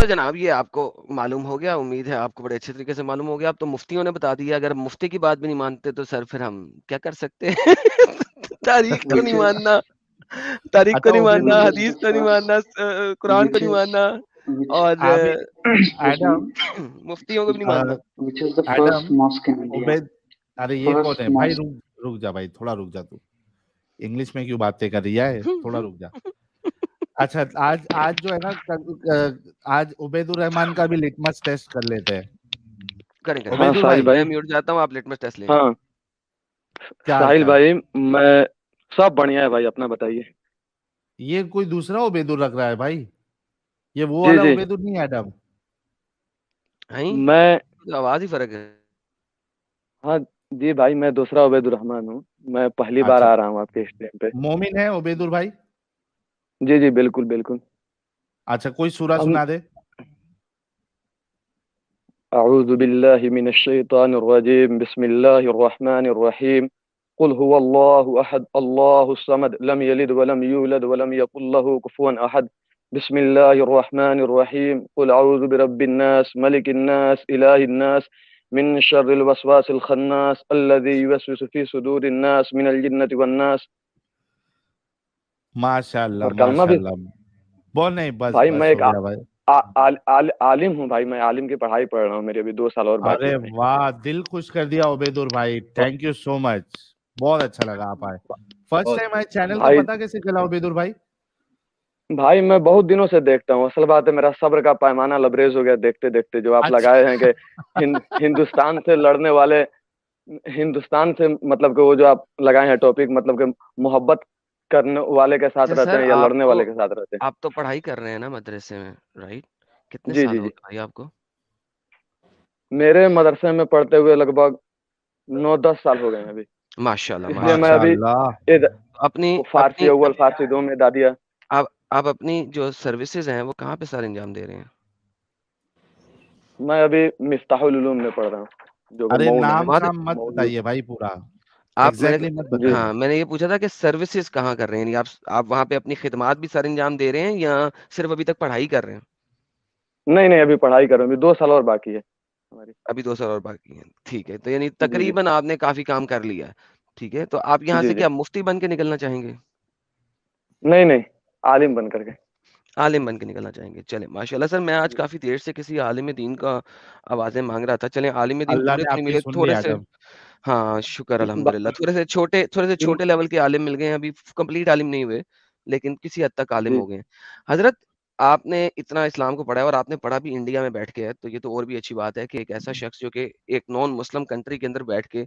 تو جناب یہ آپ کو معلوم ہو گیا، امید ہے آپ کو بڑے اچھے طریقے سے معلوم ہو گیا. اب تو مفتیوں نے بتا دیا، اگر مفتی کی بات بھی نہیں مانتے تو سر پھر ہم کیا کر سکتے ہیں؟ تاریخ کو نہیں ماننا، تاریخ کو اچھا نہیں ماننا، عبید حدیث کو نہیں ماننا، قرآن کو نہیں ماننا، اور ایڈم مفتیوں کو بھی نہیں ماننا. ایڈم عبید، ارے یہ کون ہے بھائی؟ رک جا بھائی، تھوڑا رک جا. تو انگلش میں کیوں باتیں کر رہی ہے؟ تھوڑا رک جا. اچھا آج جو ہے نا، آج عبید الرحمان کا بھی لٹمس ٹیسٹ کر لیتے ہیں. کریں کریں. عبید ساحل بھائی بھائی. میں میوٹ جاتا ہوں، آپ لٹمس ٹیسٹ لیں. ہاں کیا حال ساحل چال؟ بھائی، میں سب بڑھیا ہے بھائی، اپنا بتائیے. یہ کوئی دوسرا عبید رکھ رہا ہے بھائی، یہ وہ جی والا جی عبید نہیں ہے ایڈم. میں آواز ہی فرق ہے. ہاں جی بھائی، میں دوسرا عبید الرحمان ہوں. میں پہلی بار اچھا آ رہا ہوں آپ کے اسٹریم پہ. مومن ہے عبید بھائی؟ جی جی بالکل بالکل. اچھا کوئی سورہ ہم سنا دے. اعوذ باللہ من الشیطان الرجیم، بسم اللہ الرحمن الرحیم. قل هو الله احد الله الصمد لم يلد ولم يولد ولم يكن له كفوا احد. بسم الله الرحمن الرحيم. قل اعوذ برب الناس ملك الناس اله الناس من شر الوسواس الخناس الذي يوسوس في صدور الناس من الجنة والناس. ماشاء اللہ اور کلمہ ماشاء بھی. اللہ. بول نہیں، بس بھائی میں بس ایک ہو گیا بھائی. عالم ہوں بھائی، میں عالم کی پڑھائی پڑھ رہا ہوں، میرے ابھی 2 سال اور باقی ارے ہے بھائی. واہ، دل خوش کر دیا عبید بھائی، تھینک یو سو مچ. بہت اچھا لگا آپ آئے. فرسٹ ٹائم آئے. چینل کا بھائی پتا کیسے چلا عبید بھائی؟ بھائی میں بہت دنوں سے دیکھتا ہوں. اصل بات ہے میرا صبر کا پیمانہ لبریز ہو گیا دیکھتے دیکھتے. جو آپ اچھا لگائے ہیں کہ ہندوستان سے لڑنے والے، ہندوستان سے مطلب کہ وہ جو آپ لگائے ہیں ٹاپک، مطلب کہ محبت کرنے والے کے ساتھ اچھا رہتے سر، ہیں یا لڑنے والے کے ساتھ رہتے آپ تو پڑھائی کر رہے ہیں نا مدرسے میں، رائٹ؟ کتنے ہیں. جی سال جی ہو جی. گئے بھائی آپ کو؟ میرے مدرسے میں پڑھتے ہوئے لگ بھگ 9-10 سال ہو گئے ہیں ابھی. ماشاء اللہ اس لیے میں ماشاء ابھی اللہ. اپنی فارسی اپنی اول، فارسی دوم میں دادیا. آپ اپنی جو سروسز ہیں وہ کہاں پہ سر انجام دے رہے ہیں؟ میں ابھی مفتاح العلوم میں پڑھ رہا ہوں، جو کہ ارے مئو میں ہے. نام وہاں سام مت مئو. بتائیے بھائی، پورا آپ میں ایگزیکٹلی مت جی بتائیے. نے یہ پوچھا تھا کہ سروسز کہاں کر رہے ہیں، یعنی آپ وہاں پہ اپنی خدمات بھی سر انجام دے رہے ہیں یا صرف ابھی تک پڑھائی کر رہے ہیں؟ نہیں نہیں، ابھی پڑھائی کر رہا ہوں، ابھی 2 سال اور باقی ہے ہماری. ابھی 2 سال اور باقی ہیں. ٹھیک ہے، تو یعنی جی جی تقریباً آپ نے کافی کام کر لیا ہے. ٹھیک ہے، تو آپ یہاں جی سے جی. کیا مفتی بن کے نکلنا چاہیں گے؟ نہیں نہیں، عالم بن کر کے. عالم بن کے نکلنا چاہیں گے. چلیں ماشاء اللہ. سر میں آج کافی دیر سے کسی عالم دین کا آوازیں مانگ رہا تھا. چلیں عالم دین اللہ پورے نے تو آپ نہیں کی ملے، سن لی تھوڑے سے. ایڈم. ہاں شکر الحمدللہ، تھوڑے سے چھوٹے لیول کے عالم مل گئے ہیں. ابھی کمپلیٹ عالم نہیں ہوئے لیکن کسی حد تک عالم جی ہو گئے ہیں. حضرت آپ نے اتنا اسلام کو پڑھا ہے اور آپ نے پڑھا بھی انڈیا میں بیٹھ کے ہے، تو یہ تو اور بھی اچھی بات ہے کہ ایک ایسا شخص جو کہ ایک نان مسلم کنٹری کے اندر بیٹھ کے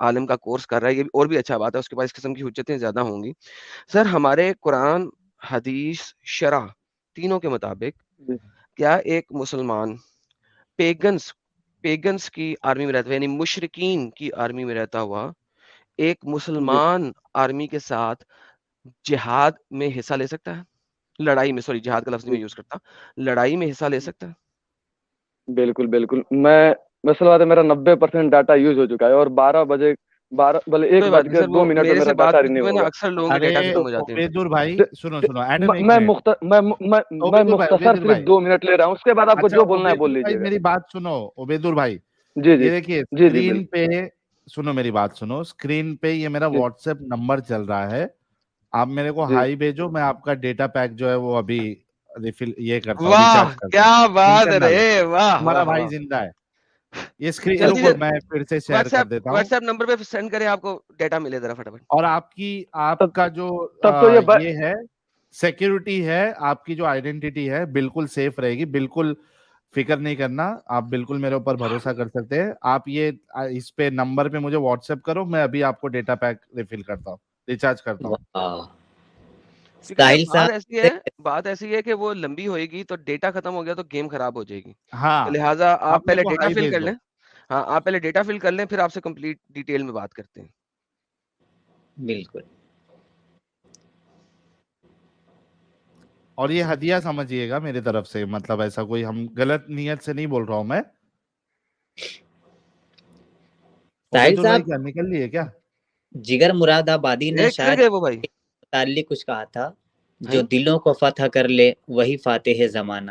عالم کا کورس کر رہا ہے، یہ اور بھی اچھا بات ہے. اس کے بعد اس قسم کی حجتیں زیادہ ہوں گی. سر ہمارے قرآن، حدیث، شرع تینوں کے مطابق جی کیا ایک مسلمان پیگنس کی آرمی میں رہتا ہوا، یعنی مشرکین کی آرمی میں رہتا ہوا، ایک جی مسلمان آرمی کے ساتھ جہاد میں حصہ لے سکتا ہے؟ لڑائی میں، سوری جہاد کا لفظ نہیں جی میں یوز کرتا، لڑائی میں حصہ لے سکتا ہے؟ بالکل بالکل. مسئلہ بات ہے میرا 90% ڈاٹا یوز ہو چکا ہے، اور 1 کوئی بات بج نہیں کے سر، 2 وہ منٹ میں میرے میرا سے بات ڈاٹا کرتے رینیو ہوئے نا ہوگا. اکثر لوگوں کے ارے ڈیٹا ختم ہو جاتے ہیں. عبید بھائی سنو ایڈم ایک میں منٹ. مختصر عبید صرف بھائی 2 منٹ لے رہا ہوں، اس کے بعد آپ کو اچھا جو بولنا ہے عبید بول بھائی لیجیے گا. میری بات سنو. عبید بھائی جی جی یہ دیکھیے جی جی اسکرین بالکل. پہ، سنو میری بات سنو. اسکرین پہ یہ میرا جی واٹس ایپ نمبر چل رہا ہے. آپ میرے کو جی ہائی بھیجو، میں آپ کا ڈیٹا پیک جو ہے وہ ابھی ریفل یہ کرتا ہوں، واہ ریچارج کرتا ہوں. کیا بات ہے انٹرنل رے، واہ ہمارا واہ بھائی واہ. زندہ ہے. یہ اسکرین جلدی سے رکو میں پھر سے شیئر واٹس کر ایپ دیتا ہوں. واٹس ایپ نمبر پہ سینڈ کریں، آپ کو ڈیٹا ملے ذرا فٹافٹ. اور آپ تب کا جو تب تو یہ ہے سیکیورٹی ہے، آپ کی جو آئیڈینٹی ہے بالکل سیف رہے گی. بالکل فکر نہیں کرنا، آپ بالکل میرے اوپر بھروسہ کر سکتے ہیں. آپ یہ اس پہ نمبر پہ مجھے واٹس ایپ کرو، میں ابھی آپ کو ڈیٹا پیک ریفل کرتا ہوں، ریچارج کرتا ہوں. کیونکہ سر ساحل صاحب بات ایسی ہے کہ وہ لمبی ہوئے گی تو ڈیٹا ختم ہو گیا تو گیم خراب ہو جائے گی. ہاں تو لہٰذا آپ آپ میرے پہلے کو ڈیٹا ہائی فل بھیج کر دو. لیں. ہاں آپ پہلے ڈیٹا فل کر لیں، پھر آپ سے کمپلیٹ ڈیٹیل میں بات کرتے ہیں. بالکل. اور یہ ہدیہ سمجھیے گا میری طرف سے، مطلب ایسا کوئی ہم غلط نیت سے نہیں بول رہا ہوں میں. ساحل عبید بھائی صاحب کیا نکل لیے کیا؟ جگر مراد آبادی نے ایک شاید گئے وہ بھائی. متعلق کچھ کہا تھا، جو ہیں دلوں کو فتح کر لے وہی فاتح زمانہ.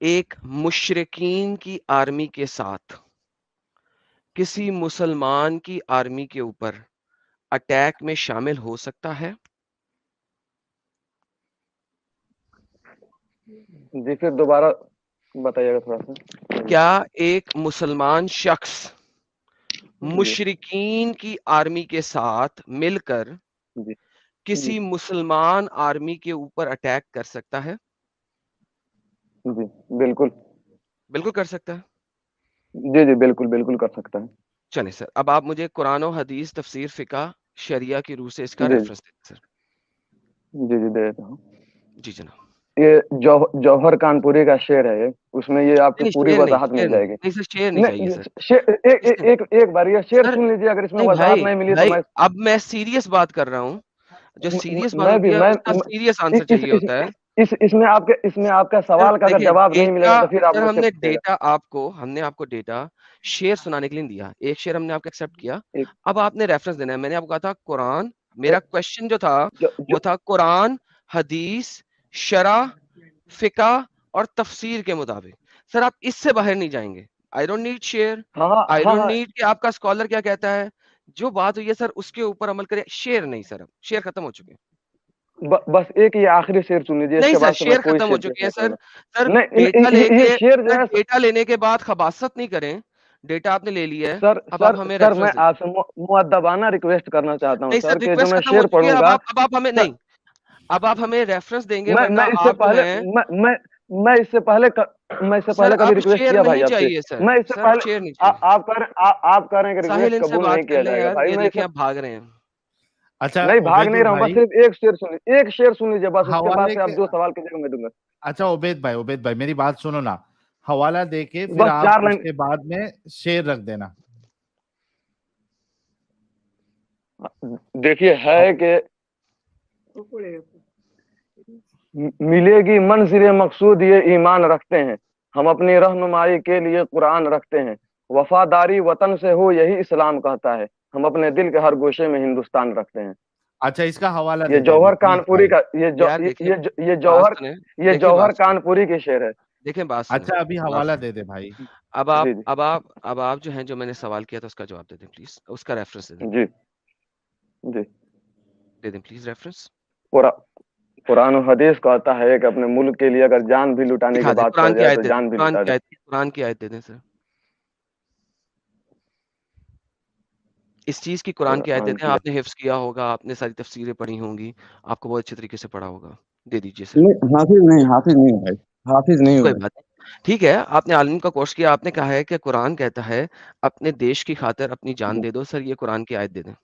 ایک مشرکین کی آرمی کے ساتھ کسی مسلمان کی آرمی کے اوپر اٹیک میں شامل ہو سکتا ہے؟ جی پھر دوبارہ بتائیے گا تھوڑا سا. کیا ایک مسلمان شخص مشرکین کی آرمی کے ساتھ مل کر جی کسی مسلمان آرمی کے اوپر اٹیک کر سکتا ہے؟ جی بالکل. بالکل کر سکتا ہے. جی جی بالکل بالکل کر سکتا ہے. چلیں سر، اب آپ مجھے قرآن و حدیث تفسیر فقہ شریعہ کی روح سے اس کا جی ریفرنس دیں سر. جی جی دے دیتا ہوں. جی جناب. یہ جوہر کانپوری کا شعر ہے، اس میں یہ آپ کو نہیں پوری شعر نہیں، وضاحت شعر مل جائے گی. نہیں سر، شعر نہیں چاہیے سر. ایک بار یہ شعر سر سن لیجیے، اگر اس میں نہیں وضاحت بھائی، نہیں ملی تو بھائی میں اب میں سیریس بات کر رہا ہوں. جو سیریس بات میں ہوتی بھی ہے میں اس کا سیریس آنسر چاہیے ہوتا ہے. اس میں آپ کا سر سوال کا اگر دیکھیں جواب نہیں ملے ڈیٹا، گا تو پھر آپ سر مجھ ہم سے نے پوچھیے گا. ڈیٹا ہم نے آپ کو ڈیٹا شعر سنانے کے لیے دیا، ایک شعر ہم نے آپ کو ایکسپٹ کیا. اب آپ نے ریفرنس دینا ہے. میں نے آپ کو کہا تھا قرآن، میرا کوشچن جو تھا وہ تھا قرآن، حدیث، شرع، فقہ اور تفسیر کے مطابق. سر آپ اس سے باہر نہیں جائیں گے. I don't need share, I don't need کہ آپ کا اسکالر کیا کہتا ہے. جو بات ہوئی ہے سر اس کے اوپر عمل کرے. شیئر نہیں سر، اب شیئر ختم ہو چکے ہیں. بس ایک یہ آخری شعر سن لیجیے، اس نہیں کے سر بعد سے میں شیئر کوئی ختم ہو شعر پیش چکے ہیں نہیں سر. کروں گا. سر نہیں ڈیٹا لے یہ کے، شعر جو سر ہے ڈیٹا لینے کے بعد خباثت نہیں کریں. ڈیٹا آپ نے لے لیا ہے، اب آپ ہمیں سر میں ریفرنس دیں. آپ سے مؤدبانہ ریکویسٹ کرنا چاہتا ہوں نہیں سر سر کہ جو ریکویسٹ میں ختم ہو شعر چکی ہے. پڑھوں گا اب آپ ہمیں نہیں، اب آپ ہمیں ریفرنس دیں گے، ورنہ میں اس سے آپ جو پہلے ہیں میں اس سے پہلے سر کبھی اب ریکویسٹ شیئر کیا بھائی نہیں آپ سے. چاہیے سر. میں اس سے سر اب پہلے شیئر نہیں چاہیے. آپ کہہ رہے ہیں کہ ساحل ریکویسٹ ان سے قبول نہیں بات کر کیا لیں جائے گا. یار، بھائی یہ میں دیکھیں آپ بھاگ رہے ہیں. اچھا نہیں بھاگ نہیں عبید رہا ہوں، بس بھائی صرف ایک شعر سن لیجیے بس، اس کے بعد حوالے سے آپ کے، جو سوال کیجیے گا میں دوں گا. اچھا عبید بھائی میری بات سنو نا. حوالہ دے کے پھر بس آپ 4 اس لائن. کے بعد میں شعر رکھ دینا. دیکھیے ہے کہ ملے گی منزل مقصود یہ ایمان رکھتے ہیں، ہم اپنی رہنمائی کے لیے قرآن رکھتے ہیں، وفاداری وطن سے ہو یہی اسلام کہتا ہے، ہم اپنے دل کے ہر گوشے میں ہندوستان رکھتے ہیں. اچھا اس کا حوالہ یہ دے دے ابھی جوہر پلیز کانپوری بھائی. کا یار دیکھیں بات سنیں، یہ دیکھیں جوہر بات سنیں، کانپوری کی شعر ہے. دیکھیں بات سنیں. اچھا ابھی حوالہ دے دے بھائی. جی جی اب آپ جو ہیں، جو میں نے سوال کیا تھا اس کا جواب دے دیں پلیز. اس کا ریفرنس دے دیں. جی جی. دے دیں پلیز ریفرنس. قرآن و حدیث کہتا ہے کہ اپنے ملک کے لیے اگر جان بھی لٹانے دکھا کی دیں بات پڑ قرآن کی جائے آیت تو دے دیں. جان بھی لٹا دیں. قرآن کی آیت دے دیں سر. اس چیز کی قرآن کی آیت دے دیں. آپ نے حفظ کیا ہوگا، آپ نے ساری تفسیریں پڑھی ہوں گی، آپ کو بہت اچھے طریقے سے پڑھا ہوگا. دے دیجیے سر. حافظ نہیں بھائی، حافظ نہیں کوئی بات نہیں، ٹھیک ہے. آپ نے عالم کا کورس کیا، آپ نے کہا ہے کہ قرآن کہتا ہے اپنے دیش کی خاطر اپنی جان دے دو. سر یہ قرآن کی آیت دے دیں.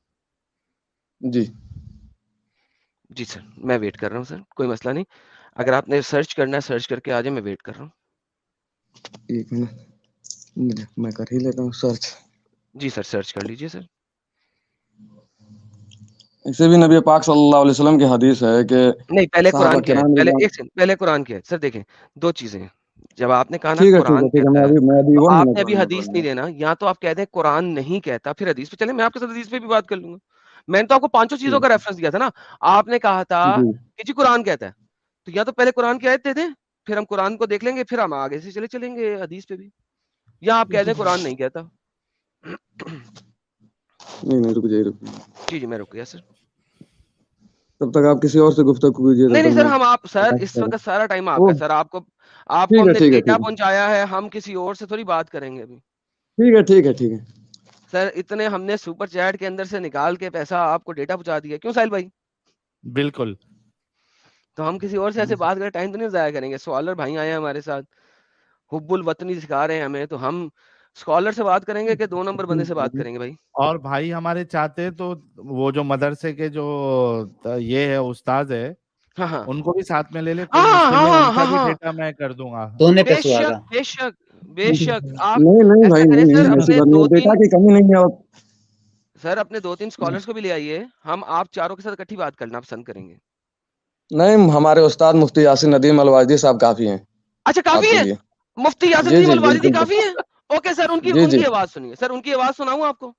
جی جی سر میں ویٹ کر رہا ہوں سر، کوئی مسئلہ نہیں. اگر آپ نے سرچ کرنا ہے سرچ کر کے آ جائیں، میں ویٹ کر رہا ہوں. ایک منٹ میں کر ہی لیتا ہوں سرچ. جی سر سرچ کر لیجیے سر. اسے بھی نبی پاک صلی اللہ علیہ وسلم کی حدیث ہے کہ نہیں پہلے صحابہ قرآن کی آیت، کرام پہلے ایک سیکنڈ، پہلے قرآن کی آیت. سر دیکھیں دو چیزیں ہیں. جب آپ نے کہا نا ٹھیک ہے قرآن میں کہتا ہے، ابھی تو 1 آپ منٹ نے ابھی 1 منٹ حدیث 1 نہیں منٹ. دینا. یا تو آپ کہہ دیں قرآن نہیں کہتا، پھر حدیث پہ چلیں. میں آپ کے ساتھ حدیث پہ بھی بات کر لوں گا. میں نے تو آپ کو 5 چیزوں کا ریفرنس دیا تھا نا. آپ نے کہا تھا جی کہ جی قرآن کہتا ہے، تو یا تو پہلے قرآن کی آیت دے دیں، پھر ہم قرآن کو دیکھ لیں گے، پھر ہم آگے سے چلیں گے حدیث پہ بھی. یا آپ کہہ دیں قرآن نہیں کہتا. نہیں رک جائیے جی جی میں رک گیا سر. تب تک آپ کسی اور سے گفتگو کیجیے. نہیں سر، ہم آپ سر اس وقت سارا ٹائم آپ کا سر. آپ کو ہم نے ٹھیک ہے ڈیٹا پہنچایا ہے، ہم کسی اور سے تھوڑی بات کریں گے ابھی. ٹھیک ہے سر اتنے ہم نے سپر چیٹ کے اندر سے نکال کے پیسہ آپ کو ڈیٹا پہنچا دیا. کیوں ساحل بھائی؟ بالکل. تو ہم کسی اور سے ایسے بات کریں ٹائم تو نہیں ضائع کریں گے. سکالر بھائی آئے ہیں ہمارے ساتھ، حب الوطنی سکھا رہے ہیں ہمیں، تو ہم سکالر سے بات کریں گے کہ 2 نمبر بندے سے بات کریں گے بھائی؟ اور بھائی ہمارے چاہتے تو وہ جو مدرسے کے جو یہ ہے استاد ہے، ہاں ان کو بھی ساتھ میں لے لے، کوئی مشکل نہیں. ان کا بھی ہاں ڈیٹا میں کر دوں گا. بے شک بے شک بے شک. آپ نہیں ایسا بھائی کریں سر، نہیں، ایسی اپنے بات نہیں، 2-3 ڈیٹا کی کمی نہیں ہے. سر اپنے 2-3 سکالرز کو بھی لے آئیے، ہم آپ چاروں کے ساتھ اکٹھی بات کرنا پسند کریں گے. نہیں ہمارے استاد مفتی یاسین ندیم الواجدی صاحب کافی ہیں اچھا آپ کافی کے ہے، لیے. مفتی یاسین جی ندیم جی الواجدی بالکل. کافی ہے. اوکے سر، ان جی کی جی آواز سنیے. سر ان کی آواز سناؤں آپ کو؟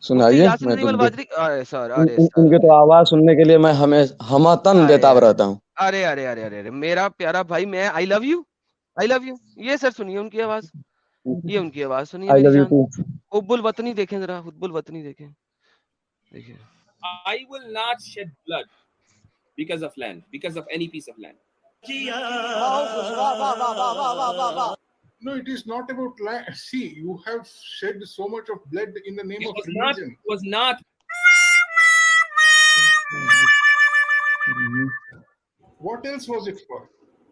سنائیے یاسین میں ندیم تو الواجری، ارے سر ارے ان سر کے تو آواز سننے کے لیے میں ہمہ بےتاب رہتا ہوں. ارے ارے ارے ارے میرا پیارا بھائی، میں آئی love you, I love you. یہ سر سنیے ان کی آواز، یہ ان کی آواز سنیے آئی میری لو یو جان. ٹو. حب الوطنی دیکھیں ذرا، حب الوطنی دیکھیں، دیکھیں. I will not shed blood because of land, because of any piece of land. No, it is not about land. See, you have shed so much of blood in the name of It religion. was not. What else was it for?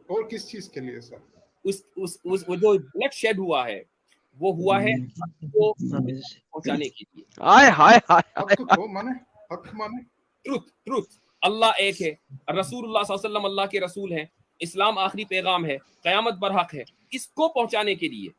اور کس چیز کے لیے سر؟ وہ جو blood shade ہوا ہے وہ ہوا ہے کو پہنچانے کے لیے. ہائے ہائے ہائے، حق کو مانے، حق مانے. ٹروتھ. اللہ ایک ہے، رسول اللہ صلی اللہ علیہ وسلم اللہ کے رسول ہیں، اسلام آخری پیغام ہے، قیامت برحق ہے. اس کو پہنچانے کے لیے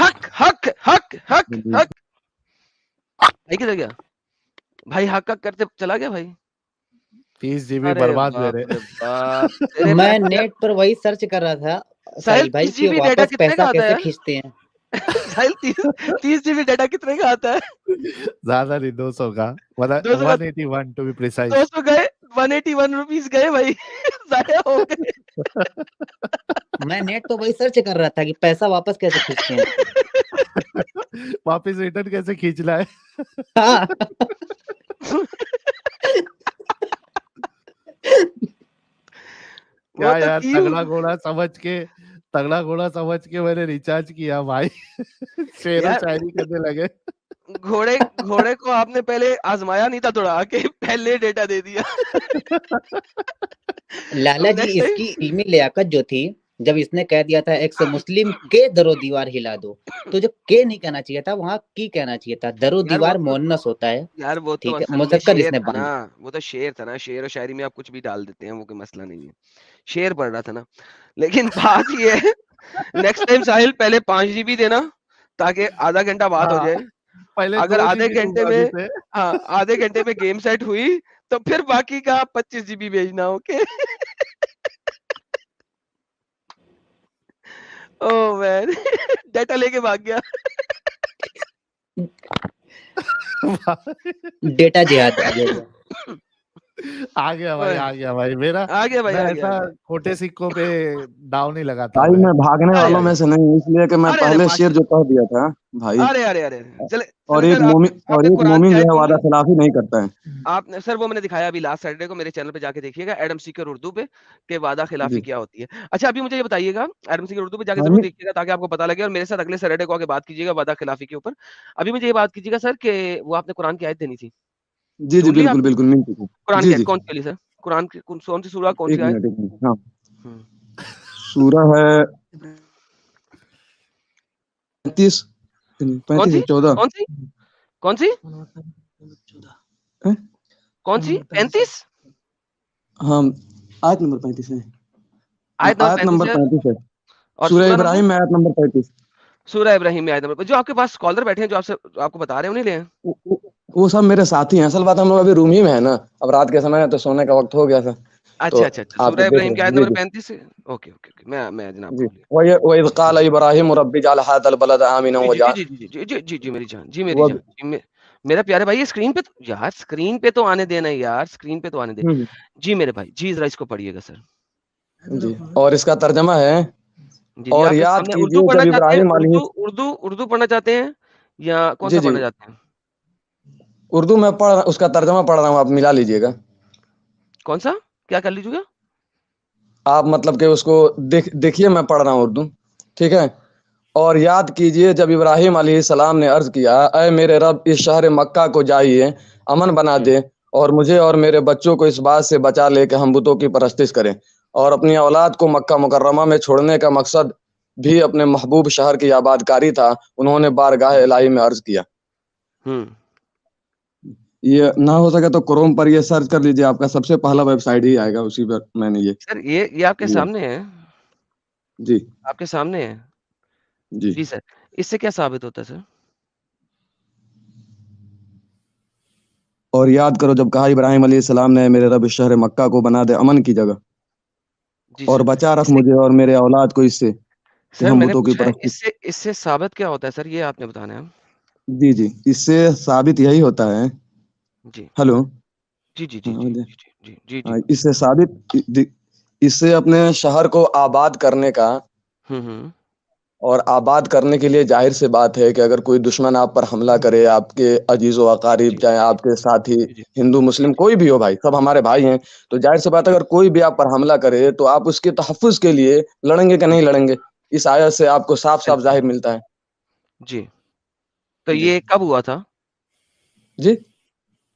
حق حق حق حق حق. بھائی کدھر گیا بھائی؟ حق حق کرتے چلا گیا بھائی. 30 GB برباد ہوئے رہے. میں نیٹ پر وہی سرچ کر رہا تھا ساحل بھائی کہ واپس پیسہ کیسے کھینچتے ہیں. ساحل 30 GB ڈیٹا کتنے کا آتا ہے؟ زیادہ نہیں، 200 کا، 181 ٹو بی پریسائز. 200 گئے، 181 روپیز گئے بھائی، ضائع ہو گئے. میں نیٹ تو وہی سرچ کر رہا تھا کہ پیسہ واپس کیسے کھینچتے ہیں. واپس ریٹرن کیسے کھینچنا ہے. کیا یار، تگڑا گھوڑا سمجھ کے میں نے ریچارج کیا بھائی. شعر و شاعری کرنے لگے. گھوڑے کو آپ نے پہلے آزمایا نہیں تھا، دوڑا کے پہلے ڈیٹا دے دیا. لالا جی اس کی علمی لیاقت جو تھی، جب اس نے کہہ دیا تھا ایک سے مسلم کے در و دیوار ہلا دو، تو جو کے نہیں کہنا چاہیے تھا، وہاں کی کہنا چاہیے تھا. در و دیوار مؤنث ہوتا ہے یار، وہ تو مذکر اس نے باندھا. وہ تو شعر تھا نا، شعر و شاعری میں آپ کچھ بھی ڈال دیتے ہیں، وہ کوئی مسئلہ نہیں ہے. شعر پڑھ رہا تھا نا. لیکن بات یہ ہے، نیکسٹ ٹائم ساحل پہلے 5 GB دینا تاکہ آدھا گھنٹہ بات ہو جائے. اگر آدھے گھنٹے میں گیم سیٹ ہوئی تو پھر باقی کا 25 GB بھیجنا. اوکے. او مین، ڈیٹا لے کے بھاگ گیا. ڈیٹا جہاد آ گیا بھائی میرا. میں ایسا کھوٹے سکوں پہ داؤ نہیں لگاتا. بھائی میں بھاگنے والوں میں سے نہیں، اس لیے کہ میں پہلے شعر جو کہہ دیا تھا بھائی. اور ایک مومن جو ہے وعدہ خلافی نہیں کرتا ہے. آپ نے سر وہ میں نے دکھایا ابھی لاسٹ سیٹرڈے کو، میرے چینل پہ جا کے دیکھیے گا، ایڈم سیکر اردو پہ، کہ وعدہ خلافی کیا ہوتی ہے. اچھا ابھی مجھے یہ بتائیے گا، ایڈم سیکر اردو پہ جا کے ضرور دیکھیے گا تاکہ آپ کو پتا لگے، اور میرے ساتھ اگلے سیٹرڈے کو آگے بات کیجیے گا وعدہ خلافی کے اوپر. ابھی مجھے یہ بات کیجیے گا سر کہ وہ آپ نے قرآن کی آیت دینی تھی. جی بالکل بالکل. قرآن کی آیت کون سی والی سر؟ قرآن کی کون سی سورہ، کون سی آیت؟ ہاں سورہ ہے 35 14. کون سی 35؟ ہاں آیت نمبر 35 ہے. آیت نمبر 35 ہے. سورہ ابراہیم میں آیت نمبر 35. سورہ ابراہیم میں آیت نمبر. جو آپ کے پاس اسکالر بیٹھے ہیں جو آپ کو بتا رہے ہیں، انہیں لے ہیں؟ وہ سب میرے ساتھی ہیں. اصل بات ہم لوگ ابھی روم ہی میں ہے نا، اب رات کے سمے ہے تو سونے کا وقت ہو گیا تھا. اچھا سورہ ابراہیم کی آیت نمبر 35 ہے. اوکے میں جناب وَإِذْ قَالَ إِبْرَاهِيمُ رَبِّ اجْعَلْ هَٰذَا الْبَلَدَ آمِنًا وَاجْعَلْ. جی میری جان، جی میری جان، میرا پیارے بھائی، اسکرین پہ یار، اسکرین پہ تو آنے دینا یار، اسکرین پہ تو آنے دے. جی میرے بھائی، جی ذرا اس کو پڑھیے گا سر. جی اور اس کا ترجمہ ہے، اور یاد کیجیے اردو پڑھنا جب چاہتے ہیں؟ ابراہیم علیہ اردو پڑھنا چاہتے ہیں یا کون سا پڑھنا چاہتے ہیں؟ اردو میں پڑھ اس کا ترجمہ پڑھ رہا ہوں، آپ ملا لیجیے گا. کون سا کیا کر لیجیے گا آپ؟ مطلب کہ اس کو دیکھیے، میں پڑھ رہا ہوں اردو، ٹھیک ہے. اور یاد کیجیے جب ابراہیم علیہ السلام نے عرض کیا، اے میرے رب، اس شہر مکہ کو جائیے، امن بنا دے، اور مجھے اور میرے بچوں کو اس بات سے بچا لے کہ ہم بتوں کی پرستش کریں، اور اپنی اولاد کو مکہ مکرمہ میں چھوڑنے کا مقصد بھی اپنے محبوب شہر کی آباد کاری تھا. انہوں نے بارگاہ الہی میں عرض کیا. یہ نہ ہو سکے تو کروم پر یہ سرچ کر لیجیے، آپ کا سب سے پہلا ویب سائٹ ہی آئے گا، اسی پر میں نے سر یہ آپ کے سامنے ہے. جی آپ کے سامنے ہے. جی سر، اس سے کیا ثابت ہوتا ہے سر؟ اور یاد کرو جب کہا ابراہیم علیہ السلام نے میرے رب شہر مکہ کو بنا دے امن کی جگہ، جی اور سر، بچا رکھ اس سے مجھے اور میرے اولاد کو اس سے کہ سر ہم میں نے بتوں کی پوچھا ہے پرستی۔ اس سے ثابت کیا ہوتا ہے سر، یہ آپ نے بتانا ہے۔ جی جی، اس سے ثابت یہی ہوتا ہے، جی ہلو، جی جی جی جی جی جی جی۔ اس سے ثابت، اس سے اپنے شہر کو آباد کرنے کا، ہوں اور آباد کرنے کے لیے ظاہر سی بات ہے کہ اگر کوئی دشمن آپ پر حملہ کرے، آپ کے عزیز و اقارب، جی چاہے جی آپ کے ساتھی جی جی ہندو مسلم کوئی بھی ہو، بھائی سب ہمارے بھائی ہیں، تو ظاہر سی بات ہے اگر کوئی بھی آپ پر حملہ کرے تو آپ اس کے تحفظ کے لیے لڑیں گے کہ جی نہیں لڑیں گے؟ اس آیت سے آپ کو صاف صاف بالکل ظاہر ملتا ہے۔ جی۔ تو جی یہ کب ہوا تھا؟ جی، یہ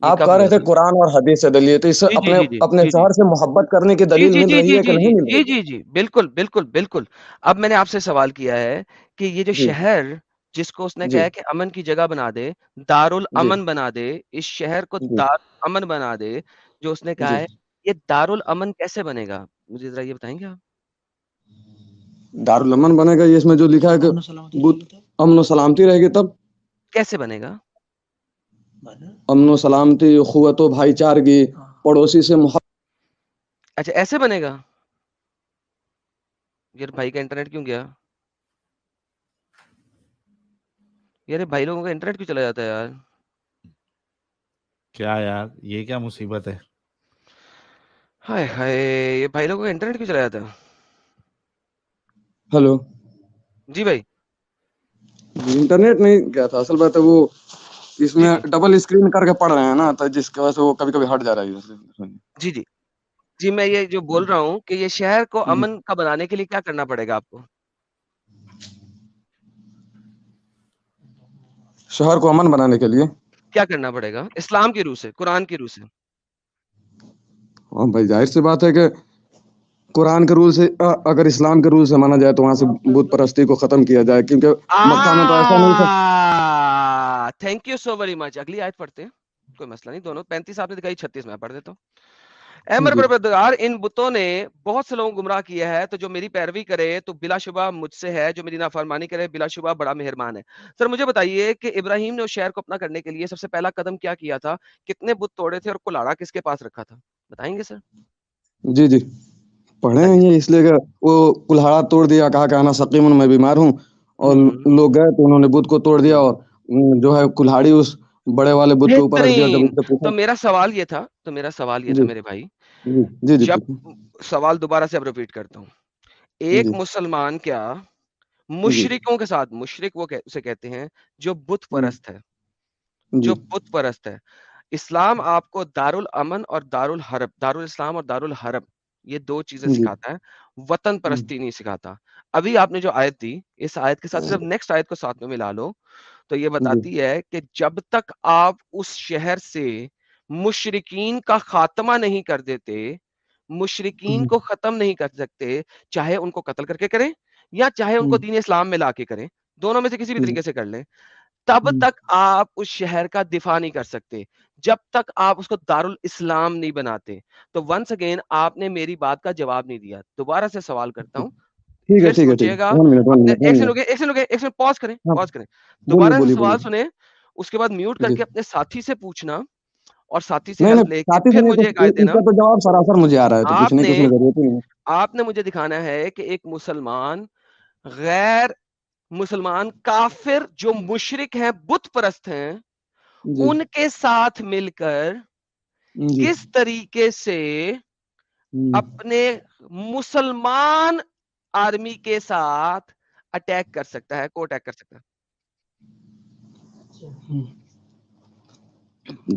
آپ کب کہہ ہوا رہے تھے تھا؟ قرآن اور حدیث سے دلیل، تو اس سے جی جی اپنے جی جی اپنے جی جی شہر سے محبت کرنے کی جی دلیل جی مل جی رہی جی ہے کہ جی نہیں مل جی رہی؟ جی جی بالکل بالکل بالکل۔ اب میں نے آپ سے سوال کیا ہے کہ یہ جو جی شہر جس کو اس نے کہا جی ہے کہ امن کی جگہ بنا دے، دار جی الامن بنا دے، اس شہر کو جی دار الامن بنا دے، جو اس نے کہا جی، ہے، یہ دار الامن کیسے بنے گا؟ مجھے ذرا یہ بتائیں گے آپ؟ دارالامن بنے گا، یہ اس میں جو لکھا ہے کہ امن و سلامتی رہے گی، تب کیسے بنے گا؟ امن و سلامتی، اخوت و بھائی چارگی، پڑوسی سے محبت۔ اچھا ایسے بنے گا؟ یار بھائی کا انٹرنیٹ کیوں گیا؟ یار بھائی لوگوں کا انٹرنیٹ کیوں چلا جاتا ہے یار؟ کیا یار، یہ کیا مصیبت ہے؟ ہائے ہائے، یہ بھائی لوگوں کا انٹرنیٹ کیوں چلا جاتا ہے؟ ہلو، جی بھائی۔ انٹرنیٹ نہیں کیا تھا، اصل بات ہے وہ اس جی میں جی ڈبل اسکرین کر کے پڑھ رہے ہیں نا، تو جس کی وجہ سے وہ کبھی کبھی ہٹ جا رہا ہے۔ جی جی جی، میں یہ جو بول رہا ہوں کہ یہ شہر کو جی، امن کا بنانے کے لیے کیا کرنا پڑے گا آپ کو؟ شہر کو امن بنانے کے لیے کیا کرنا پڑے گا اسلام کی روح سے، قرآن کی روح سے؟ ہاں بھائی، ظاہر سی بات ہے کہ قرآن کے رول سے، اگر اسلام کے رول سے مانا جائے تو وہاں سے بت پرستی کو ختم کیا جائے، کیونکہ مکہ میں تو ایسا نہیں تھا۔ Thank you so very much. اگلی آیت پڑھتے ہیں، کوئی مسئلہ نہیں، دونوں 35 آپ نے دکھائی، 36 میں پڑھ دیتا ہوں۔ اے میرے جی پروردگار، ان بتوں نے بہت سے لوگوں کو گمراہ کیا ہے، تو جو میری پیروی کرے تو بلا شبہ مجھ سے ہے، جو میری نافرمانی کرے بلا شبہ بڑا مہربان ہے۔ سر مجھے بتائیے کہ ابراہیم نے اس شہر کو اپنا کرنے کے لیے سب سے پہلا قدم کیا کیا تھا؟ کتنے بت توڑے تھے اور کلاڑا کس کے پاس رکھا تھا؟ بتائیں گے سر؟ جی جی، پڑھے ہیں بتائیے یہ، اس لیے کہ وہ کلہاڑا توڑ دیا، کہا کہ انا سقیم، میں بیمار ہوں، سر۔ اور لوگ گئے تو انہوں نے بت کو توڑ دیا، اور جو ہے کلہاڑی اس بڑے والے بت کے اوپر رکھ دیا۔ جب بہترین۔ ان سے پوچھا، تو میرا سوال یہ تھا جی میرے بھائی، جی جی جی جب پوچھیں، سوال دوبارہ سے اب ریپیٹ کرتا ہوں، جی ایک مسلمان کیا جی مشرکوں کے ساتھ، مشرک وہ اسے کہتے ہیں جو بت پرست ہے، جی جو بت پرست ہے، اسلام آپ کو دارالامن اور دارالحرب، دارالاسلام اور دارالحرب، یہ دو چیزیں جی سکھاتا ہے، وطن پرستی نہیں سکھاتا۔ ابھی آپ نے جو آیت دی، اس آیت کے ساتھ صرف نیکسٹ آیت کو ساتھ میں ملا لو تو یہ جی بتاتی ہے کہ جب تک آپ اس شہر سے مشرکین کا خاتمہ نہیں کر دیتے، مشرکین کو ختم نہیں کر سکتے، چاہے ان کو قتل کر کے کریں یا چاہے ان کو دین اسلام میں لا کے کریں، دونوں میں سے کسی بھی طریقے سے کر لیں، تب تک آپ اس شہر کا دفاع نہیں کر سکتے، جب تک آپ اس کو دارالاسلام نہیں بناتے۔ تو ونس اگین آپ نے میری بات کا جواب نہیں دیا، دوبارہ سے سوال کرتا ہوں، ٹھیک ہے پھر ٹھیک ہے ٹھیک سوچئے گا ہے، 1 منٹ 1 اپنے، منٹ 1 ایک سیکنڈ منٹ، رکے، ایک سیکنڈ رکے، ایک سیکنڈ، پاز کریں، ہاں پاز کریں، بولیے دوبارہ سے بولیے سوال بولیے، سنیں، اس کے بعد میوٹ کر جی کے اپنے ساتھی سے پوچھنا اور ساتھی سے نہیں ہیلپ نہیں، لے کے ساتھی سے پھر نہیں، مجھے ایک آیت تو اس دینا۔ کا تو جواب سراسر مجھے آ رہا ہے، تو آپ پوچھنے کی نے اس میں ضرورت ہی نہیں آپ نے مجھے دکھانا ہے کہ ایک مسلمان، غیر مسلمان کافر جو مشرک ہیں، بت پرست ہیں، ہے۔ جی ان کے ساتھ مل کر جی کس طریقے سے اپنے مسلمان آرمی کے ساتھ اٹیک کر سکتا ہے، کو اٹیک کر سکتا ہے؟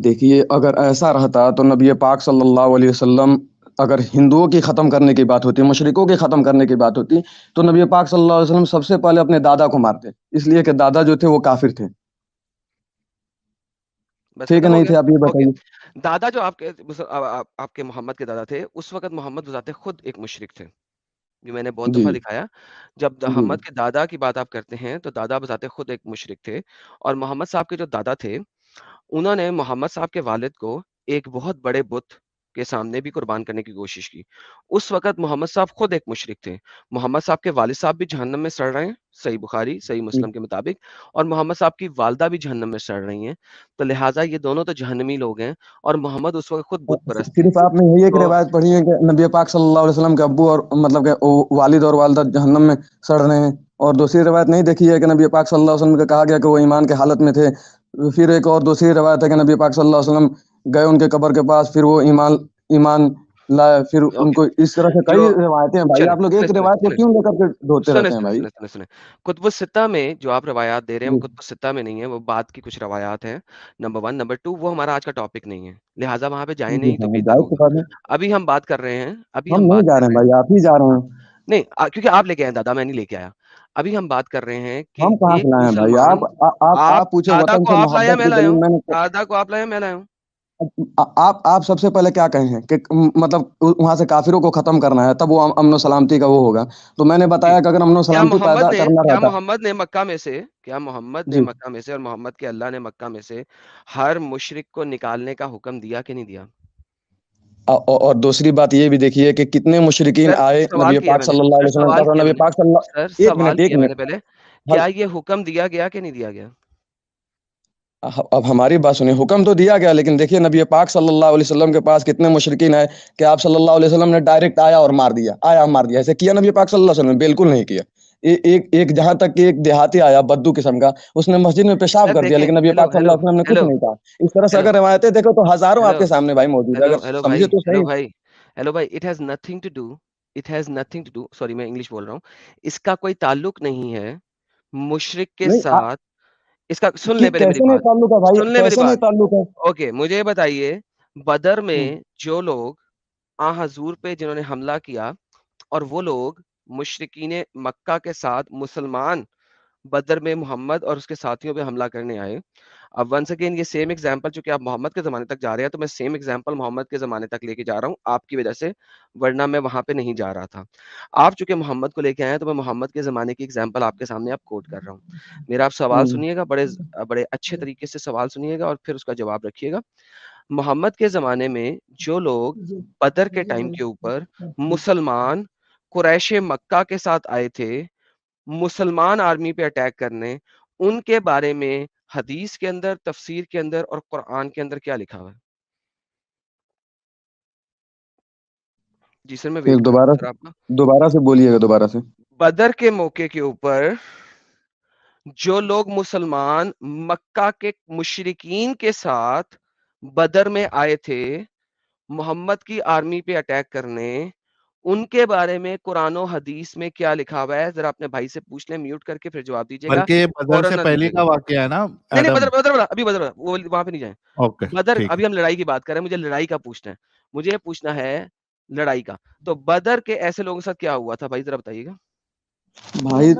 دیکھیے، اگر ایسا رہتا تو نبی پاک صلی اللہ علیہ وسلم، اگر ہندوؤں کی ختم کرنے کی بات ہوتی، مشرکوں کی ختم کرنے کی بات ہوتی، تو نبی پاک صلی اللہ علیہ وسلم سب سے پہلے اپنے دادا کو مارتے، اس لیے کہ دادا جو تھے وہ کافر تھے، بس ٹھیک ہے ختم ہو نہیں گیا، تھے؟ آپ یہ ہو گیا۔ بتائیے۔ دادا جو آپ کے محمد کے دادا تھے، اس وقت محمد بذات خود ایک مشرک تھے، جو میں نے بہت جی دفعہ دکھایا۔ جب جی محمد کے دادا کی بات آپ کرتے ہیں تو دادا بذات خود ایک مشرک تھے، اور محمد صاحب کے جو دادا تھے، انہوں نے محمد صاحب کے والد کو ایک بہت بڑے بت کے سامنے بھی قربان کرنے کی کوشش کی. اس وقت محمد صاحب خود ایک مشرک تھے. محمد صاحب کے والد صاحب بھی جہنم میں سڑ رہے ہیں صحیح بخاری صحیح مسلم کے مطابق, اور محمد صاحب کی والدہ بھی جہنم میں سڑ رہی ہیں. تو لہٰذا یہ دونوں تو جہنمی لوگ ہیں, اور محمد اس وقت خود بت پرست تھے. صرف آپ نے یہی ایک روایت پڑھی ہے کہ نبی پاک صلی اللہ علیہ وسلم کے ابو اور مطلب کہ والد اور والدہ جہنم میں سڑ رہے ہیں, اور دوسری روایت نہیں دیکھی ہے کہ نبی پاک صلی اللہ علیہ وسلم کا کہا گیا کہ وہ ایمان کے حالت میں تھے. پھر ایک اور دوسری روایت ہے کہ نبی پاک صلی اللہ علیہ وسلم گئے ان کے قبر کے پاس, پھر وہ ایمان لائے, پھر ان کو اس طرح سے کئی روایتیں ہیں بھائی. آپ لوگ ایک روایت کو کیوں لے کر کے دھوتے رہتے ہیں بھائی؟ کتب الستہ میں جو آپ روایات دے رہے ہیں وہ کتب الستہ میں نہیں ہے, وہ بعد کی کچھ روایات ہیں. نمبر 1. نمبر 2, وہ ہمارا آج کا ٹاپک نہیں ہے, لہٰذا وہاں پہ جائیں نہیں تو بہتر ہوگا. ابھی ہم بات کر رہے ہیں, ہم نہیں جا رہے ہیں بھائی, آپ ہی جا رہے ہیں. نہیں کیونکہ آپ لے کے آئے دادا, میں نہیں لے کے آیا. ابھی ہم بات کر رہے ہیں کہ ہم کہاں سے لائے ہیں بھائی؟ آپ پوچھے دادا وطن کو سے آپ لایا محبت میں کی لایا دلیل ہوں, میں نے, دادا کو آپ لایا میں لایا ہوں. آپ سب سے پہلے کیا کہے ہیں کہ مطلب وہاں سے کافروں کو ختم کرنا ہے, تب وہ امن و سلامتی کا وہ ہوگا. تو میں نے بتایا کہ اگر امن و سلامتی پیدا کرنا کیا رہتا, محمد نے مکہ میں سے اور محمد کے اللہ نے مکہ میں سے ہر مشرک کو نکالنے کا حکم دیا کہ نہیں دیا؟ اور دوسری بات یہ بھی دیکھیے کہ کتنے مشرکین آئے نبی پاک صلی اللہ علیہ وسلم پر, نبی پاک صلی اللہ, ایک منٹ پہلے کیا یہ حکم دیا گیا کہ نہیں دیا گیا؟ اب ہماری بات سنیں, حکم تو دیا گیا, لیکن دیکھیے نبی پاک صلی اللہ علیہ وسلم کے پاس کتنے مشرکین آئے کہ آپ صلی اللہ علیہ وسلم نے ڈائریکٹ آیا اور مار دیا, ایسے کیا نبی پاک صلی اللہ علیہ وسلم؟ بالکل نہیں کیا. ایک جہاں تک کہ ایک دیہاتی آیا بدو قسم کا, اس نے مسجد میں پیشاب کر دیا, لیکن نبی پاک صلی اللہ علیہ وسلم نے کچھ نہیں کہا. اس طرح سے اگر روایتیں دیکھو تو ہزاروں آپ کے سامنے بھائی موجود ہے, اگر سمجھے تو صحیح. ہیلو بھائی, it has nothing to do, sorry میں انگلش بول رہا ہوں, اس کا کوئی تعلق نہیں ہے مشرک کے ساتھ. اس کا سن لیں پہلے میری کیسے نہیں بات, تعلق ہے بھائی, کیسے نہیں تعلق ہے؟ اوکے مجھے بتائیے, بدر میں جو لوگ حضور پہ جنہوں نے حملہ کیا, اور وہ لوگ مشرکین مکہ کے ساتھ مسلمان بدر میں محمد اور اس کے ساتھیوں پہ حملہ کرنے آئے. اب ونس اگین یہ سیم ایگزامپل, چونکہ آپ محمد کے زمانے تک جا رہے ہیں تو میں سیم ایگزامپل محمد کے زمانے تک لے کے جا رہا ہوں آپ کی وجہ سے, ورنہ میں وہاں پہ نہیں جا رہا تھا. آپ چونکہ محمد کو لے کے آئے ہیں تو میں محمد کے زمانے کی ایگزامپل آپ کے سامنے آپ کوٹ کر رہا ہوں. میرا آپ سوال سنیے گا, بڑے اچھے طریقے سے سوال سنیے گا اور پھر اس کا جواب رکھیے گا. محمد کے زمانے میں جو لوگ بدر کے ٹائم کے اوپر مسلمان قریش مکہ کے ساتھ آئے تھے مسلمان آرمی پہ اٹیک کرنے, ان کے بارے میں حدیث کے اندر, تفسیر کے اندر اور قرآن کے اندر کیا لکھا ہوا ہے؟ جی سر میں ویٹ کر رہا ہوں سر آپ کا. دوبارہ سے بولیے گا, دوبارہ سے. بدر کے موقع کے اوپر جو لوگ مسلمان مکہ کے مشرکین کے ساتھ بدر میں آئے تھے محمد کی آرمی پہ اٹیک کرنے, ان کے بارے میں قرآن و حدیث میں کیا لکھا ہوا ہے؟ ذرا اپنے بھائی سے پوچھ لیں, میوٹ کر کے پھر جواب دیجیے گا. بلکہ بدر سے پہلے کا واقعہ ہے نا, نہیں بدر وہ وہاں پہ نہیں جائیں. بدر ابھی ہم لڑائی کی بات کر رہے ہیں, مجھے لڑائی کا پوچھنا ہے, مجھے پوچھنا ہے لڑائی کا. تو بدر کے ایسے لوگوں کے ساتھ کیا ہوا تھا بھائی, ذرا بتائیے گا. بھائی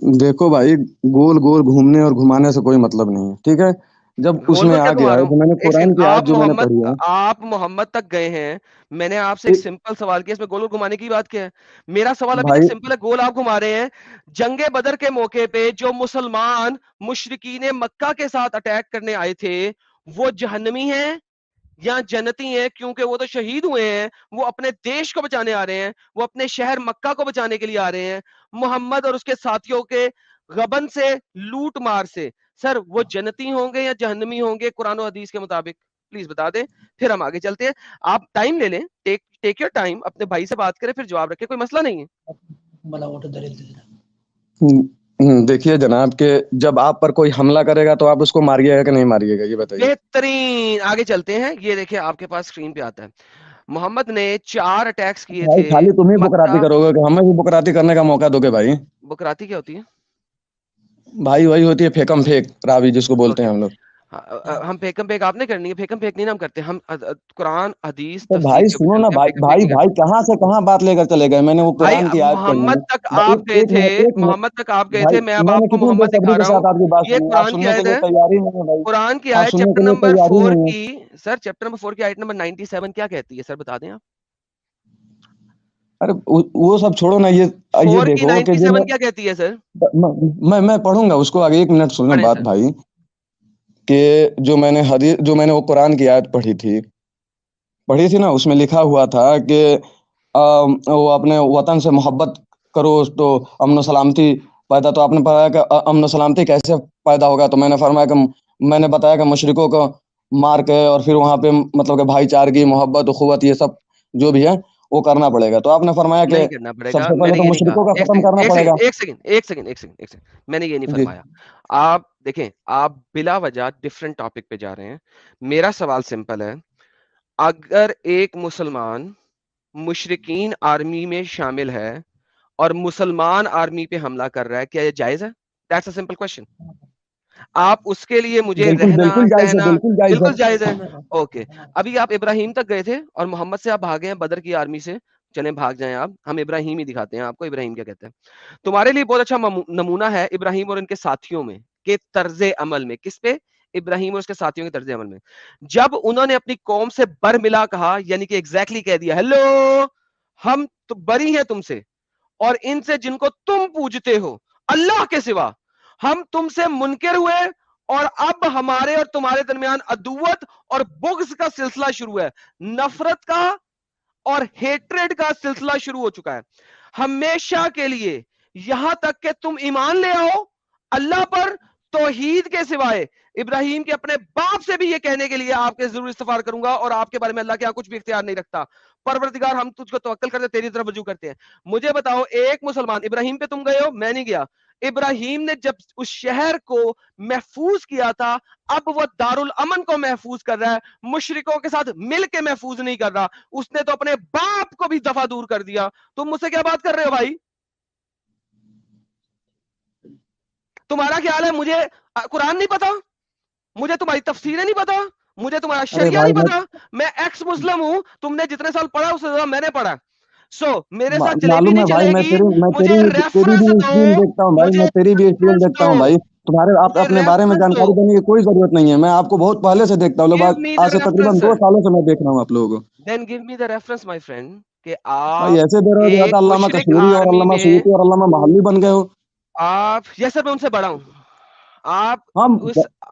دیکھو بھائی, گول گول گھومنے اور گھمانے سے کوئی مطلب نہیں ہے, ٹھیک ہے. جب اس میں آ گیا ہے تو میں نے قرآن کی آیت جو میں نے پڑھی ہے. آپ محمد تک گئے ہیں, میں نے آپ سے ایک سمپل سوال کیا, اس میں گول گھمانے کی بات کیا ہے؟ میرا سوال ابھی تک سمپل ہے, گول آپ گھما رہے ہیں. جنگ بدر کے موقع پہ جو مسلمان مشرکین مکہ کے ساتھ اٹیک کرنے آئے تھے وہ جہنمی ہیں یا جنتی ہیں؟ کیونکہ وہ تو شہید ہوئے ہیں, وہ اپنے دیش کو بچانے آ رہے ہیں, وہ اپنے شہر مکہ کو بچانے کے لیے آ رہے ہیں, محمد اور اس کے ساتھیوں کے غبن سے, لوٹ مار سے. سر وہ جنتی ہوں گے یا جہنمی ہوں گے قرآن و حدیث کے مطابق؟ پلیز بتا دیں, پھر ہم آگے چلتے ہیں. آپ ٹائم لے لیں, ٹیک یور ٹائم, اپنے بھائی سے بات کریں پھر جواب رکھیں, کوئی مسئلہ نہیں ہے. دیکھیے جناب کہ جب آپ پر کوئی حملہ کرے گا تو آپ اس کو ماریے گا کہ نہیں ماریے گا, یہ بتائیے. بہترین, آگے چلتے ہیں. یہ دیکھیں آپ کے پاس اسکرین پہ آتا ہے, محمد نے 4 اٹیکس کیے بھائی تھے. خالی تم ہی بکراتی کرو گے کہ ہمیں بھی بکراتی کرنے کا موقع دو گے بھائی. بکراتی کیا ہوتی ہے بھائی؟ وہی ہوتی ہے پھیکم پھیک راوی, جس کو بولتے ہیں ہم لوگ. ہم پھیکم پھیک آپ نے کرنی ہے, پھیکم پھیک نہیں ہم کرتے, ہم قرآن حدیث تو تفسیر بھائی کے سنو نا, اوپر چلتے ہیں, بھائی پھیکم پھیک نہیں کرتے. کہاں سے کہاں بات لے کر چلے گئے. میں نے وہ بھائی قرآن کی آیت پڑھی محمد ہے. تک آپ گئے تھے, محمد تک آپ گئے تھے, میں اب میں آپ نے کو کتنی محمد بے دکھا صبری کے رہا ہوں. ساتھ آپ کی بات یہ سنی, آپ قرآن کی سننے کے آیت لیے ہے, تیاری نہیں ہے بھائی. قرآن کی آپ آیت سننے چیپٹر کے لیے نمبر تیاری 4 نہیں ہے. کی, سر چیپٹر نمبر 4 کی آیت نمبر 97 کیا کہتی ہے, سر بتا دیں آپ. ارے وہ سب چھوڑو نا, یہ 4 کی دیکھو کہ 97 کیا کہتی ہے سر؟ میں پڑھوں گا اس کو آگے, 1 منٹ سنو بات بھائی. کہ جو میں نے وہ قرآن کی آیت پڑھی تھی نا، اس میں لکھا ہوا تھا کہ وہ اپنے وطن سے محبت کرو تو امن و سلامتی پیدا. تو آپ نے بتایا کہ امن و سلامتی کیسے پیدا ہوگا، تو میں نے بتایا کہ مشرکوں کو مار کے اور پھر وہاں پہ مطلب کہ بھائی چارگی، محبت، اخوت، یہ سب جو بھی ہے وہ کرنا پڑے گا. تو آپ نے فرمایا کہ نہیں کرنا پڑے سب گا، سے میں پہلے نے تو یہ نہیں کہا. مشرکوں کا ایک ختم کرنا پڑے گا. سیکنڈ میں نے یہ نہیں جی فرمایا. آپ دیکھیں، آپ بلا وجہ ڈفرنٹ ٹاپک پہ جا رہے ہیں. میرا سوال سمپل ہے، اگر ایک مسلمان مشرکین آرمی میں شامل ہے اور مسلمان آرمی پہ حملہ کر رہا ہے، کیا یہ جائز ہے؟ That's a simple question. آپ اس کے لیے مجھے بالکل رہنا بالکل جائز ہے، سہنا بالکل جائز بالکل ہے. جائز ہے. اوکے، ابھی آپ ابراہیم تک گئے تھے اور محمد سے آپ بھاگے ہیں بدر کی آرمی سے. چلیں بھاگ جائیں آپ، ہم ابراہیم ہی دکھاتے ہیں آپ کو. ابراہیم کیا کہتے ہیں؟ تمہارے لیے بہت اچھا نمونہ ہے ابراہیم اور ان کے ساتھیوں میں کہ طرز عمل میں. کس پہ؟ ابراہیم اور اس کے ساتھیوں کے طرز عمل میں. جب انہوں نے اپنی قوم سے برملا کہا، یعنی کہ ایگزیکٹلی کہہ دیا، ہیلو ہم تو بری ہیں تم سے اور ان سے جن کو تم پوجتے ہو اللہ کے سوا، ہم تم سے منکر ہوئے اور اب ہمارے اور تمہارے درمیان عدوت اور بغض کا سلسلہ شروع ہے، نفرت کا اور ہیٹریڈ کا سلسلہ شروع ہو چکا ہے ہمیشہ کے لیے، یہاں تک کہ تم ایمان لے آؤ اللہ پر توحید کے سوائے. ابراہیم کے اپنے باپ سے بھی یہ کہنے کے لیے آپ کے ضرور استغفار کروں گا، اور آپ کے بارے میں اللہ کے یہاں کچھ بھی اختیار نہیں رکھتا. پروردگار ہم تجھ کو توکل کرتے، تیری طرف رجوع کرتے ہیں. مجھے بتاؤ، ایک مسلمان، ابراہیم پہ تم گئے ہو، میں نہیں گیا. ابراہیم نے جب اس شہر کو محفوظ کیا تھا، اب وہ دارالامن کو محفوظ کر رہا ہے، مشرکوں کے ساتھ مل کے محفوظ نہیں کر رہا. اس نے تو اپنے باپ کو بھی دفع دور کر دیا. تم مجھ سے کیا بات کر رہے ہو بھائی؟ تمہارا خیال ہے مجھے قرآن نہیں پتا، مجھے تمہاری تفسیریں نہیں پتا، مجھے تمہارا ارے شریعہ بھائی نہیں پتا؟ میں ایکس مسلم ہوں، تم نے جتنے سال پڑھا اس سے زیادہ میں نے پڑھا. میرے ساتھ جلیبی معلوم ہے نہیں بھائی، چلے میں گی. تیری مجھے تیری بھی ریفرنس دو، اسٹریم دیکھتا ہوں بھائی، مجھے میں تیری بھی اسٹریم ریفرنس دیکھتا دو، ہوں بھائی. تمہارے آپ مجھے اپنے بارے میں ریفرنس دو. جانکاری دینے کی کوئی ضرورت نہیں ہے. میں آپ کو بہت پہلے سے دیکھتا ہوں، لوگ Give me the آج سے تقریباً reference. 2 سالوں سے میں دیکھ رہا ہوں آپ لوگوں کو. Then give me the reference, my friend, کہ بھائی آپ ایسے دے رہے ہو جیسے ایک علامہ مشرک کشمیری اور آرمی علامہ میں سیوطی اور علامہ محلی بن گئے ہو. آپ یس سر، میں ان سے بڑا ہوں. ہم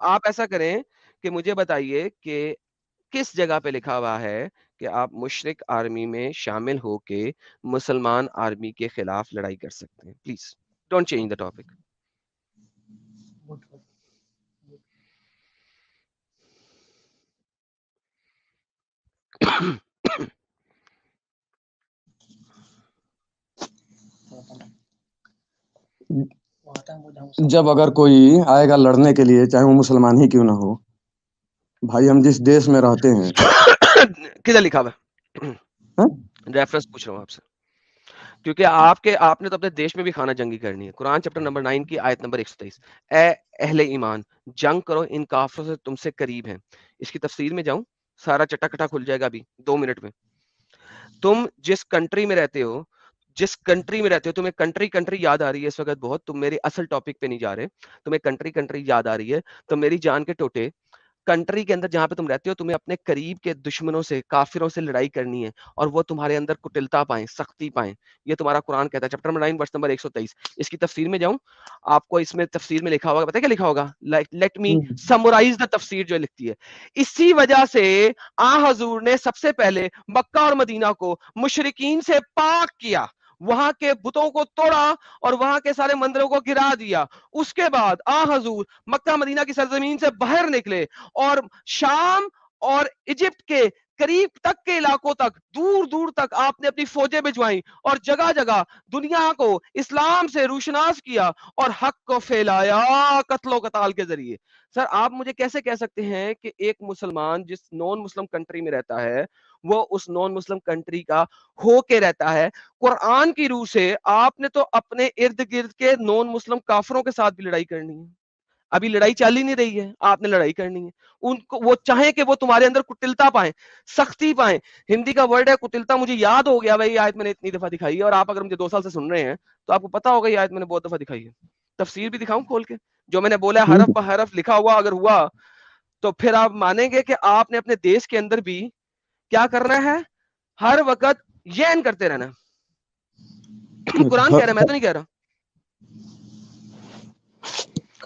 آپ ایسا کریں کہ مجھے بتائیے کہ کس جگہ پہ لکھا ہوا ہے کہ آپ مشرک آرمی میں شامل ہو کے مسلمان آرمی کے خلاف لڑائی کر سکتے ہیں. Please don't change the topic. جب اگر کوئی آئے گا لڑنے کے لیے، چاہے وہ مسلمان ہی کیوں نہ ہو، بھائی ہم جس دیش میں رہتے ہیں، کدھر لکھا ہوا ہے؟ ریفرنس پوچھ رہا ہوں آپ سے، کیونکہ آپ نے تو اپنے دیش میں بھی خانہ جنگی کرنی ہے. قرآن چیپٹر نمبر 9 کی آیت نمبر 123، اے اہل ایمان جنگ کرو ان کافروں سے تم سے قریب ہیں. اس کی تفسیر میں جاؤں، سارا چٹا کٹا کھل جائے گا ابھی 2 منٹ میں. تم جس کنٹری میں رہتے ہو تمہیں کنٹری یاد آ رہی ہے اس وقت بہت. تم میری اصل ٹاپک پہ نہیں جا رہے، تمہیں کنٹری یاد آ رہی ہے. تو میری جان کے ٹوٹے، کنٹری کے اندر جہاں پہ تم رہتے ہو، تمہیں اپنے قریب کے دشمنوں سے، کافروں سے لڑائی کرنی ہے، اور وہ تمہارے اندر کٹلتا پائیں، سختی پائیں. یہ تمہارا قرآن کہتا ہے، چیپٹر نمبر 9 ورس نمبر 123. اس کی تفسیر میں جاؤں، آپ کو اس میں تفسیر میں لکھا ہوگا، پتہ کیا لکھا ہوگا؟ لیٹ می سمرائز دا تفسیر جو لکھتی ہے. اسی وجہ سے حضور نے سب سے پہلے مکہ اور مدینہ کو مشرکین سے پاک کیا، وہاں کے بتوں کو توڑا اور وہاں کے سارے مندروں کو گرا دیا. اس کے بعد حضور مکہ مدینہ کی سرزمین سے باہر نکلے اور شام اور ایجپٹ کے قریب تک کے علاقوں تک، دور دور تک آپ نے اپنی فوجیں بھجوائیں اور جگہ جگہ دنیا کو اسلام سے روشناس کیا اور حق کو پھیلایا قتل و قتال کے ذریعے. سر آپ مجھے کیسے کہہ سکتے ہیں کہ ایک مسلمان جس نان مسلم کنٹری میں رہتا ہے وہ اس نان مسلم کنٹری کا ہو کے رہتا ہے؟ قرآن کی روح سے آپ نے تو اپنے ارد گرد کے نان مسلم کافروں کے ساتھ بھی لڑائی کرنی ہے. ابھی لڑائی چل ہی نہیں رہی ہے، آپ نے لڑائی کرنی ہے. ان کو وہ چاہیں کہ وہ تمہارے اندر کٹلتا پائیں، سختی پائیں. ہندی کا ورڈ ہے کٹلتا، مجھے یاد ہو گیا بھائی، آیت میں نے اتنی دفعہ دکھائی ہے، اور آپ اگر مجھے 2 سال سے سن رہے ہیں تو آپ کو پتا ہوگا یہ آیت میں نے بہت دفعہ دکھائی ہے. تفسیر بھی دکھاؤں کھول کے؟ جو میں نے بولا ہے حرف بحرف لکھا ہوا اگر ہوا تو پھر آپ مانیں گے کہ آپ نے اپنے دیش کے اندر بھی کیا کرنا ہے؟ ہر وقت یہ کرتے رہنا. قرآن کہہ رہا ہے، میں تو نہیں کہہ رہا.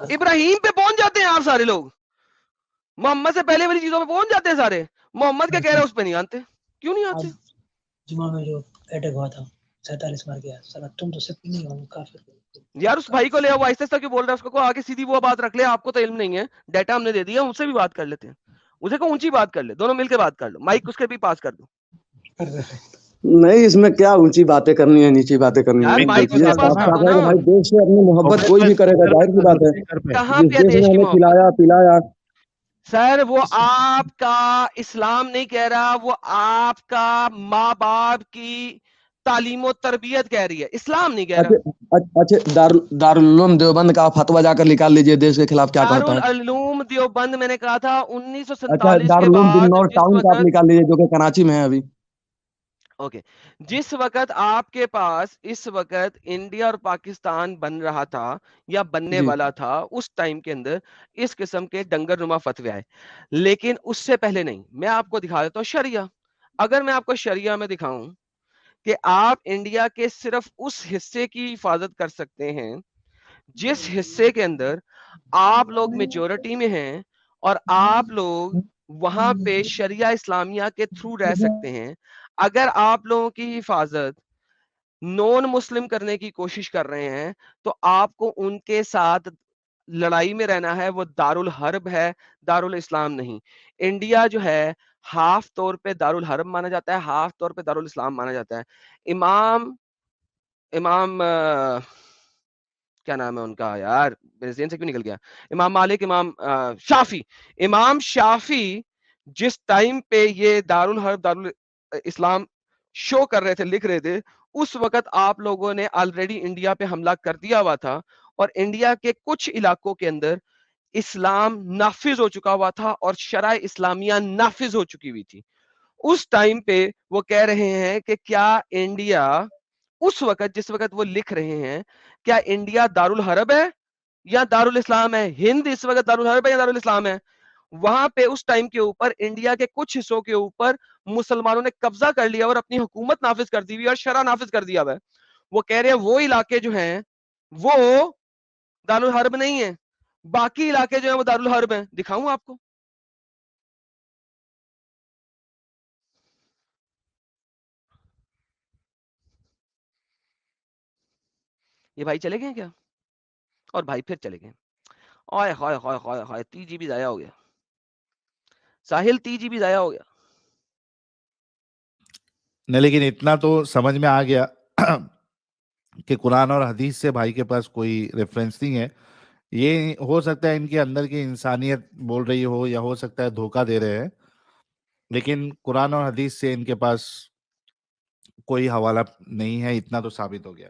ابراہیم پہ پہنچ جاتے ہیں آپ سارے لوگ. محمد سے پہلے والی چیزوں پہ پہنچ جاتے ہیں سارے. محمد کیا کہہ رہے ہیں اس پہ نہیں آتے, کیوں نہیں آتے؟ جمعہ میں جو اٹیک ہوا تھا 47 مر گیا, سر تم تو سب نہیں ہو کافر. یار اس بھائی کو لے وہ آہستہ آہستہ کیوں بول رہا ہے, اس کو آگے سیدھی وہ بات رکھ لے, آپ کو تو علم نہیں ہے, ڈیٹا ہم نے دے دیا, ان سے بھی بات کر لیتے ہیں, اسے کو اونچی بات کر لے, دونوں مل کے بات کر لو, مائک اس کے بھی پاس کر دو. نہیں اس میں کیا اونچی باتیں کرنی ہے نیچی باتیں کرنی یار ہے, مائک اس یہ کے پاس صاف کر صاف دو ہے نا. کہ بھائی دیش سے اپنی محبت کوئی بھی کرے گا, ظاہر سی بات ہے. کہاں جس پہ ہے دیش دیش نے کی ہمیں محبت؟ کھلایا پلایا, سر وہ آپ کا اسلام نہیں کہہ رہا, وہ آپ کا ماں باپ کی تعلیم و تربیت کہہ رہی ہے, اسلام نہیں کہہ رہا. اچھا دارالعلوم دیوبند کا فتویٰ جا کر نکال لیجئے دیش کے خلاف کیا کہتا ہے. دارالعلوم دیوبند میں نے کہا تھا اچھا 1947 کے دارالعلوم بعد بنور جس ٹاؤن کا آپ وقت, نکال لیجئے جو کہ کراچی میں ہے ابھی. اوکے, جس وقت آپ کے پاس اس وقت انڈیا اور پاکستان بن رہا تھا یا بننے جی والا تھا, اس ٹائم کے اندر اس قسم کے ڈنگر نما فتوے آئے, لیکن اس سے پہلے نہیں. میں آپ کو دکھا دیتا ہوں شریعہ. اگر میں آپ کو شریعہ میں دکھاؤں کہ آپ انڈیا کے صرف اس حصے کی حفاظت کر سکتے ہیں جس حصے کے اندر آپ لوگ میجورٹی میں ہیں, اور آپ لوگ وہاں پہ شریعہ اسلامیہ کے تھرو رہ سکتے ہیں, اگر آپ لوگوں کی حفاظت نون مسلم کرنے کی کوشش کر رہے ہیں تو آپ کو ان کے ساتھ لڑائی میں رہنا ہے. وہ دارالحرب ہے, دارالاسلام نہیں. انڈیا جو ہے ہاف طور پہ دارالحرب مانا جاتا ہے, ہاف طور پہ دارالاسلام مانا جاتا ہے. امام کیا نام ہے ان کا یار, میرے ذہن سے کیوں نکل گیا, امام مالک, امام شافی جس ٹائم پہ یہ دارالحرب دارالاسلام شو کر رہے تھے, لکھ رہے تھے, اس وقت آپ لوگوں نے آلریڈی انڈیا پہ حملہ کر دیا ہوا تھا, اور انڈیا کے کچھ علاقوں کے اندر اسلام نافذ ہو چکا ہوا تھا اور شرع اسلامیہ نافذ ہو چکی ہوئی تھی. اس ٹائم پہ وہ کہہ رہے ہیں کہ کیا انڈیا اس وقت جس وقت وہ لکھ رہے ہیں, کیا انڈیا دارالحرب ہے یا دارالاسلام ہے؟ ہند اس وقت دارالحرب ہے یا دارالاسلام ہے؟ وہاں پہ اس ٹائم کے اوپر انڈیا کے کچھ حصوں کے اوپر مسلمانوں نے قبضہ کر لیا اور اپنی حکومت نافذ کر دی ہوئی اور شرع نافذ کر دیا ہوا ہے. وہ کہہ رہے ہیں وہ علاقے جو ہیں وہ دارالحرب نہیں ہیں, باقی علاقے جو ہیں وہ دارالحرب ہیں. دکھاؤں آپ کو؟ یہ بھائی چلے گئے کیا؟ اور بھائی پھر چلے گئے. اوئے ہوئے ہوئے ہوئے ہوئے, 3 GB ضائع ہو گیا. ساحل 3 GB ضائع ہو گیا. نہیں لیکن اتنا تو سمجھ میں آ گیا کہ قرآن اور حدیث سے بھائی کے پاس کوئی ریفرنس نہیں ہے. یہ ہو سکتا ہے ان کے اندر کی انسانیت بول رہی ہو, یا ہو سکتا ہے دھوکہ دے رہے ہیں, لیکن قرآن اور حدیث سے ان کے پاس کوئی حوالہ نہیں ہے, اتنا تو ثابت ہو گیا.